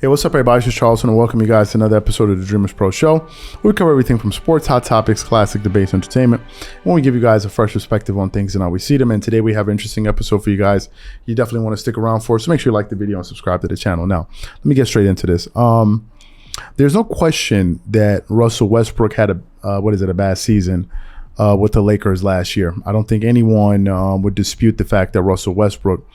Hey, what's up, everybody? It's Charleston, and welcome you guys to another episode of the Dreamerspro Show, where we cover everything from sports, hot topics, classic debates, entertainment, when we give you guys a fresh perspective on things and how we see them. And today we have an interesting episode for you guys. You definitely want to stick around for it, so make sure you like the video and subscribe to the channel. Now, let me get straight into this. There's no question that Russell Westbrook had a bad season with the Lakers last year. I don't think anyone would dispute the fact that Russell Westbrook,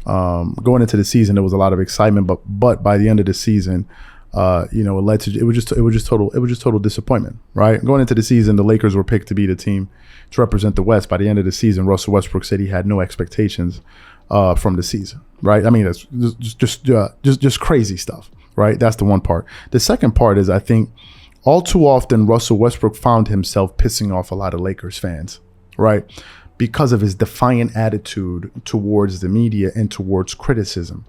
going into the season, there was a lot of excitement, but by the end of the season, it was just total disappointment, right? Going into the season, the Lakers were picked to be the team to represent the West. By the end of the season, Russell Westbrook said he had no expectations from the season, right? I mean, that's just crazy stuff, right? That's the one part. The second part is, I think all too often Russell Westbrook found himself pissing off a lot of Lakers fans, right? Because of his defiant attitude towards the media and towards criticism.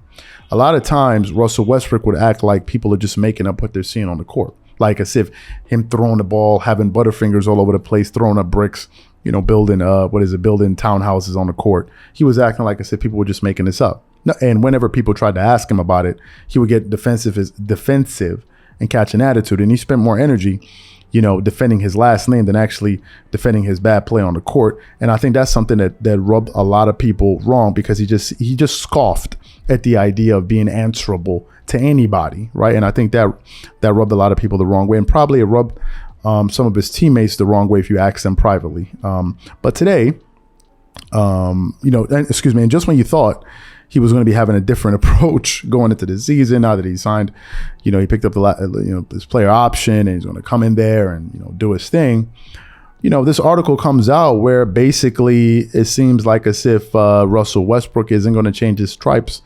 A lot of times, Russell Westbrook would act like people are just making up what they're seeing on the court. Like as if him throwing the ball, having butterfingers all over the place, throwing up bricks, building townhouses on the court. He was acting like as if people were just making this up. And whenever people tried to ask him about it, he would get defensive and catch an attitude. And he spent more energy defending his last name than actually defending his bad play on the court. And I think that's something that rubbed a lot of people wrong, because he just scoffed at the idea of being answerable to anybody, right? And I think that rubbed a lot of people the wrong way, and probably it rubbed some of his teammates the wrong way if you ask them privately. But today, and just when you thought he was going to be having a different approach going into the season, now that he signed, he picked up this player option, and he's going to come in there and, do his thing. This article comes out where basically it seems like as if Russell Westbrook isn't going to change his stripes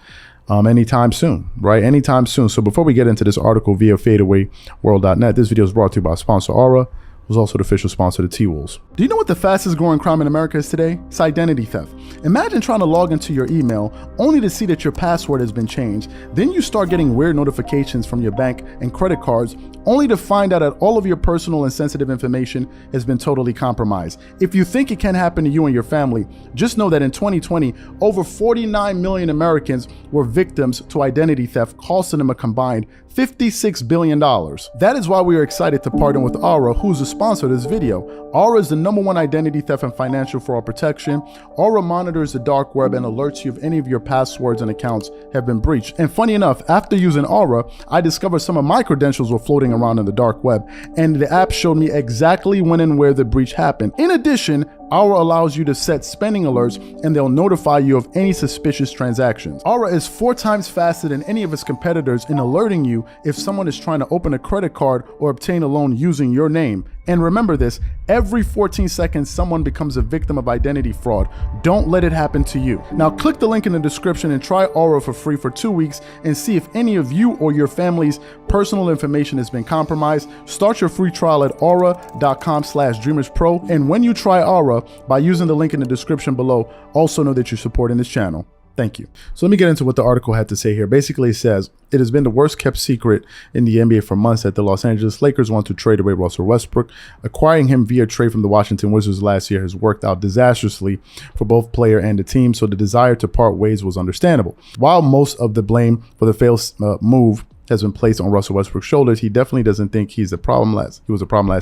anytime soon, right? Anytime soon. So before we get into this article via fadeawayworld.net, this video is brought to you by sponsor Aura, who's also the official sponsor of the T-Wolves. Do you know what the fastest growing crime in America is today? It's identity theft. Imagine trying to log into your email only to see that your password has been changed. Then you start getting weird notifications from your bank and credit cards, only to find out that all of your personal and sensitive information has been totally compromised. If you think it can happen to you and your family, just know that in 2020, over 49 million Americans were victims to identity theft, costing them a combined $56 billion. That is why we are excited to partner with Aura, who's the sponsor of this video. Aura is the #1 identity theft and financial fraud protection. Aura monitors the dark web and alerts you if any of your passwords and accounts have been breached. And funny enough, after using Aura, I discovered some of my credentials were floating around in the dark web, and the app showed me exactly when and where the breach happened. In addition, Aura allows you to set spending alerts, and they'll notify you of any suspicious transactions. Aura is 4 times faster than any of its competitors in alerting you if someone is trying to open a credit card or obtain a loan using your name. And remember this, every 14 seconds, someone becomes a victim of identity fraud. Don't let it happen to you. Now click the link in the description and try Aura for free for 2 weeks and see if any of you or your family's personal information has been compromised. Start your free trial at aura.com/dreamerspro. And when you try Aura, by using the link in the description below, also know that you're supporting this channel. Thank you. So let me get into what the article had to say here. Basically, it says, it has been the worst kept secret in the NBA for months that the Los Angeles Lakers want to trade away Russell Westbrook. Acquiring him via trade from the Washington Wizards last year has worked out disastrously for both player and the team, so the desire to part ways was understandable. While most of the blame for the failed move has been placed on Russell Westbrook's shoulders, he definitely doesn't think he was a problem last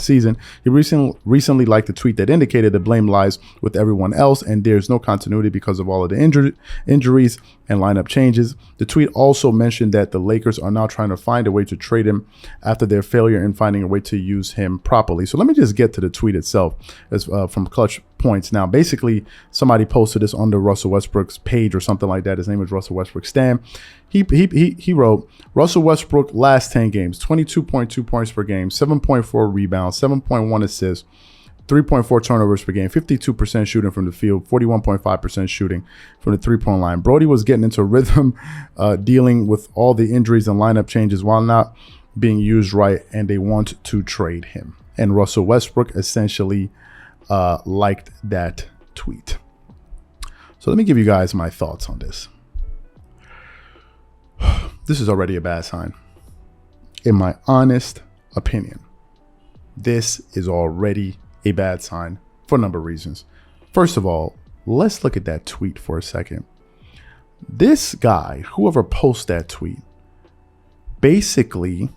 season. He recently liked a tweet that indicated the blame lies with everyone else, and there's no continuity because of all of the injuries and lineup changes. The tweet also mentioned that the Lakers are now trying to find a way to trade him after their failure in finding a way to use him properly. So let me just get to the tweet itself as from Clutch Points. Now, basically, somebody posted this on the Russell Westbrook's page or something like that. His name is Russell Westbrook Stan. He wrote, Russell Westbrook last 10 games, 22.2 points per game, 7.4 rebounds, 7.1 assists, 3.4 turnovers per game, 52% shooting from the field, 41.5% shooting from the three-point line. Brody was getting into rhythm, dealing with all the injuries and lineup changes while not being used right, and they want to trade him. And Russell Westbrook essentially liked that tweet. So let me give you guys my thoughts on this. This is already a bad sign. In my honest opinion, this is already a bad sign for a number of reasons. First of all, let's look at that tweet for a second. This guy, whoever posts that tweet, basically,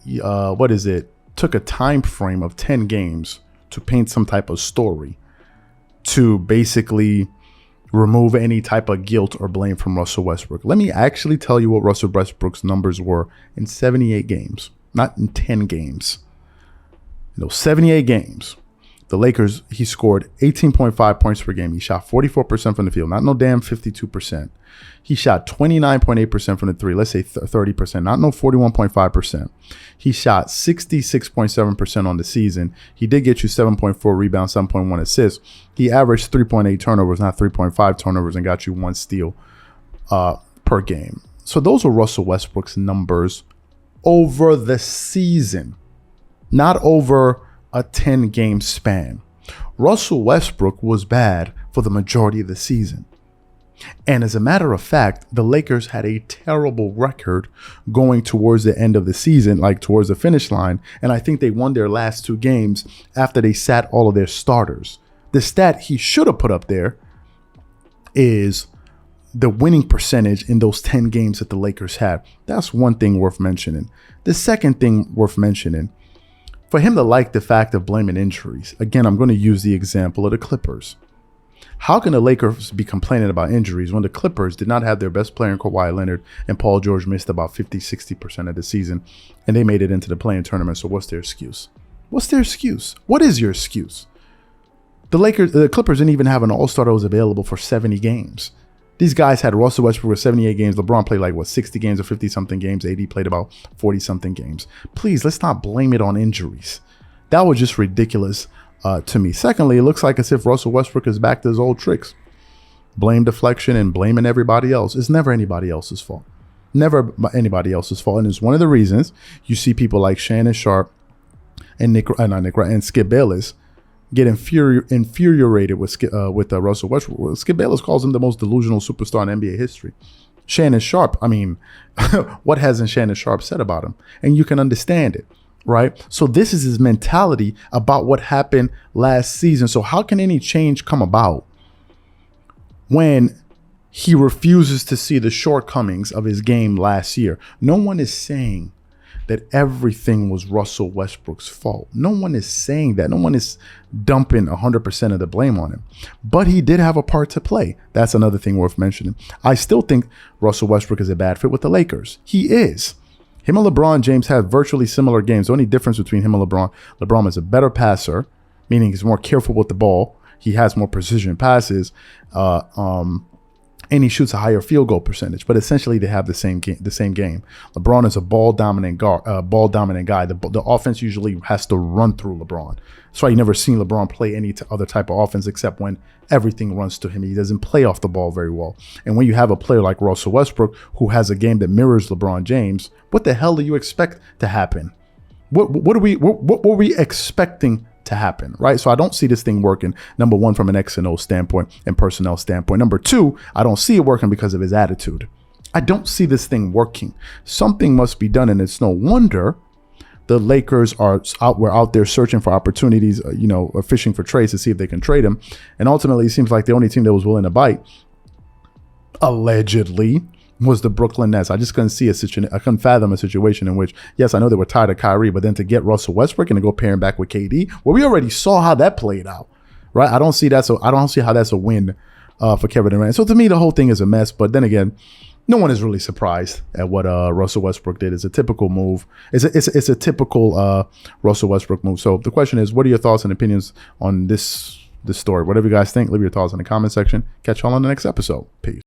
what is it? Took a time frame of 10 games to paint some type of story to basically remove any type of guilt or blame from Russell Westbrook. Let me actually tell you what Russell Westbrook's numbers were in 78 games, not in 10 games. 78 games. The Lakers, he scored 18.5 points per game. He shot 44% from the field, not no damn 52%. He shot 29.8% from the three, let's say 30%, not no 41.5%. He shot 66.7% on the season. He did get you 7.4 rebounds, 7.1 assists. He averaged 3.8 turnovers, not 3.5 turnovers, and got you 1 steal per game. So those are Russell Westbrook's numbers over the season, not over a 10-game span. Russell Westbrook was bad for the majority of the season. And as a matter of fact, the Lakers had a terrible record going towards the end of the season, like towards the finish line. And I think they won their last 2 games after they sat all of their starters. The stat he should have put up there is the winning percentage in those 10 games that the Lakers had. That's one thing worth mentioning. The second thing worth mentioning, for him to like the fact of blaming injuries. Again, I'm going to use the example of the Clippers. How can the Lakers be complaining about injuries when the Clippers did not have their best player in Kawhi Leonard and Paul George missed about 50-60% of the season and they made it into the play-in tournament? So what's their excuse? What's their excuse? What is your excuse? The Clippers didn't even have an all-star that was available for 70 games. These guys had Russell Westbrook with 78 games. LeBron played like, 60 games or 50-something games. AD played about 40-something games. Please, let's not blame it on injuries. That was just ridiculous to me. Secondly, it looks like as if Russell Westbrook is back to his old tricks. Blame deflection and blaming everybody else. It's never anybody else's fault. Never anybody else's fault. And it's one of the reasons you see people like Shannon, Sharpe, and Skip Bayless get infuriated with Russell Westbrook. Skip Bayless calls him the most delusional superstar in NBA history. Shannon Sharpe, I mean, what hasn't Shannon Sharpe said about him? And you can understand it, right? So this is his mentality about what happened last season. So how can any change come about when he refuses to see the shortcomings of his game last year? No one is saying that everything was Russell Westbrook's fault. No one is saying that. No one is dumping 100% of the blame on him. But he did have a part to play. That's another thing worth mentioning. I still think Russell Westbrook is a bad fit with the Lakers. He is. Him and LeBron James have virtually similar games. The only difference between him and LeBron is a better passer, meaning he's more careful with the ball. He has more precision passes. And he shoots a higher field goal percentage, but essentially they have the same game. LeBron is a ball dominant guy. The offense usually has to run through LeBron. That's why you never seen LeBron play any other type of offense except when everything runs to him. He doesn't play off the ball very well. And when you have a player like Russell Westbrook who has a game that mirrors LeBron James, what the hell do you expect to happen? What were we expecting to happen, right? So I don't see this thing working, number one, from an X and O standpoint and personnel standpoint. Number two, I don't see it working because of his attitude. I don't see this thing working. Something must be done, and it's no wonder the Lakers were out there searching for opportunities, fishing for trades to see if they can trade him. And ultimately, it seems like the only team that was willing to bite, allegedly, was the Brooklyn Nets. I just couldn't fathom a situation in which, yes, I know they were tired of Kyrie, but then to get Russell Westbrook and to go pair him back with KD, well, we already saw how that played out, right? I don't see how that's a win for Kevin Durant. So to me, the whole thing is a mess. But then again, no one is really surprised at what Russell Westbrook did. It's a typical move. It's a typical Russell Westbrook move. So the question is, what are your thoughts and opinions on this story? Whatever you guys think, leave your thoughts in the comment section. Catch y'all on the next episode. Peace.